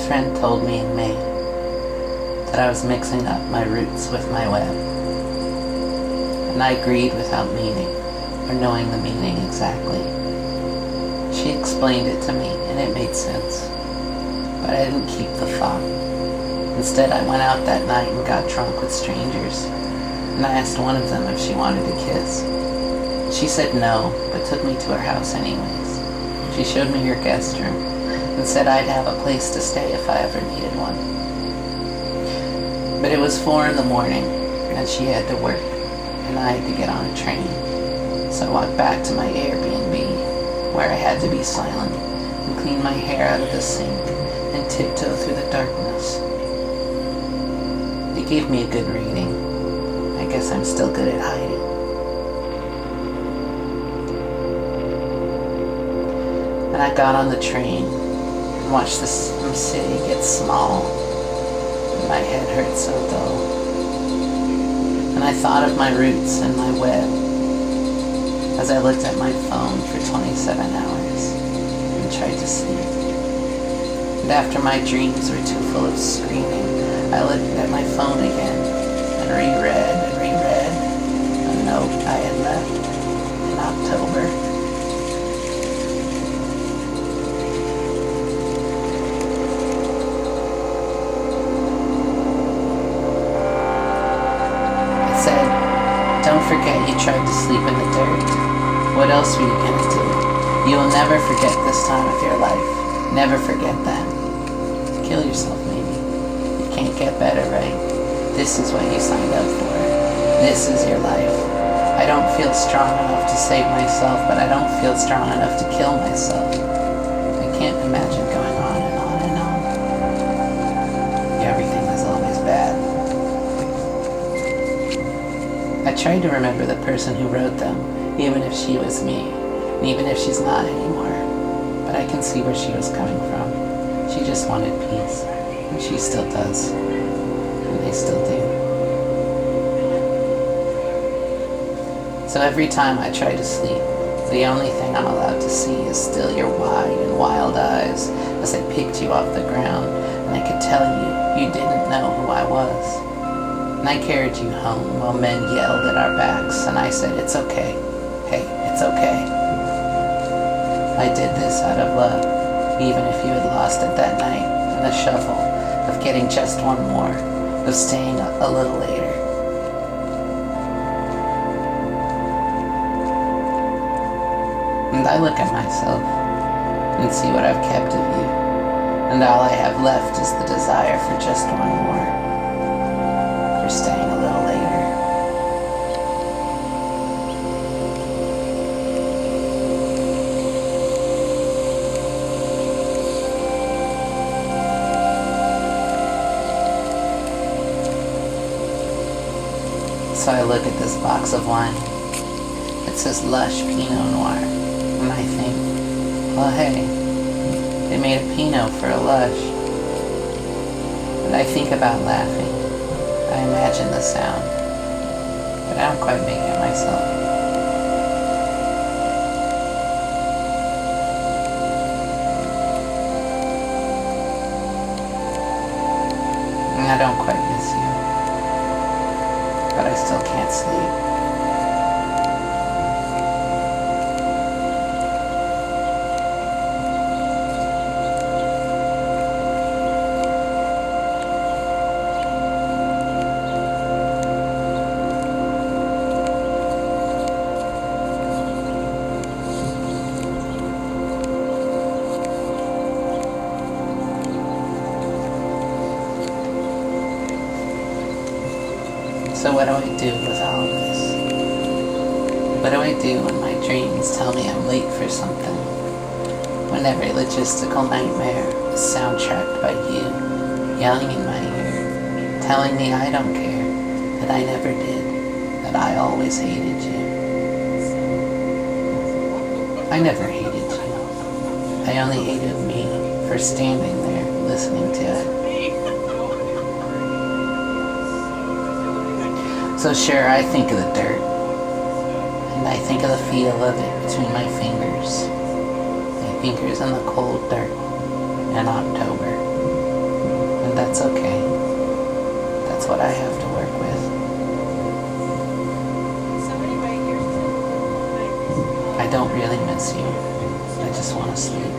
friend told me in May that I was mixing up my roots with my web, and I agreed without meaning or knowing the meaning exactly. She explained it to me and it made sense, but I didn't keep the thought. Instead, I went out that night and got drunk with strangers, and I asked one of them if she wanted to kiss. She said no, but took me to her house anyways. She showed me her guest room and said I'd have a place to stay if I ever needed one. But it was 4 in the morning, and she had to work, and I had to get on a train. So I walked back to my Airbnb, where I had to be silent and clean my hair out of the sink and tiptoe through the darkness. It gave me a good reading. I guess I'm still good at hiding. And I got on the train and watched the city get small, and my head hurt so dull. And I thought of my roots and my web as I looked at my phone for 27 hours and tried to sleep. And after my dreams were too full of screaming, I looked at my phone again and reread a note I had left in October. It said, "Don't forget you tried to sleep in the dirt. What else were you gonna do? You will never forget this time of your life. Never forget that. Kill yourself, maybe. You can't get better, right? This is what you signed up for. This is your life. I don't feel strong enough to save myself, but I don't feel strong enough to kill myself. I can't imagine going on and on and on. Everything was always bad." I tried to remember the person who wrote them, even if she was me, and even if she's not anymore. But I can see where she was coming from. She just wanted peace, and she still does, and they still do. So every time I try to sleep, the only thing I'm allowed to see is still your wide and wild eyes as I picked you off the ground, and I could tell you didn't know who I was. And I carried you home while men yelled at our backs, and I said, "It's okay. Hey, it's okay." I did this out of love, even if you had lost it that night in the shuffle of getting just one more, of staying a little later. And I look at myself and see what I've kept of you, and all I have left is the desire for just one more, for staying a little later. So I look at this box of wine. It says Lush Pinot Noir, and I think, well, hey, they made a Pinot for a Lush. And I think about laughing. I imagine the sound, but I don't quite make it myself. And I don't quite miss you, but I still can't sleep. So what do I do with all of this? What do I do when my dreams tell me I'm late for something? When every logistical nightmare is soundtracked by you, yelling in my ear, telling me I don't care, that I never did, that I always hated you. I never hated you. I only hated me for standing there listening to it. So sure, I think of the dirt, and I think of the feel of it between my fingers in the cold dirt in October. that's okay. That's what I have to work with. I don't really miss you. I just want to sleep.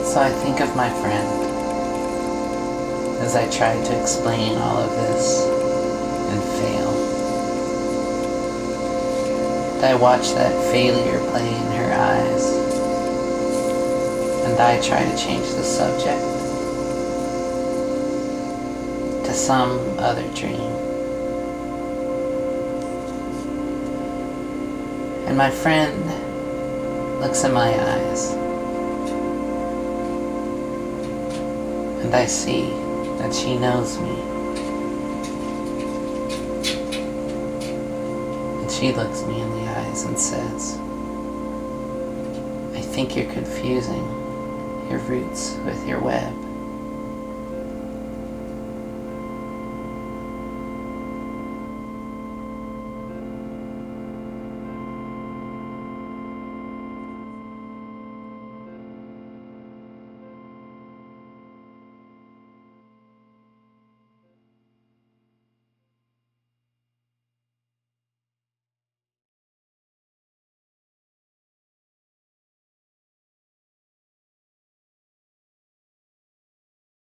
So I think of my friend as I tried to explain all of this and fail. I watch that failure play in her eyes, and I try to change the subject to some other dream. And my friend looks in my eyes, and I see that she knows me. And she looks me in the eyes and says, I think you're confusing your roots with your web.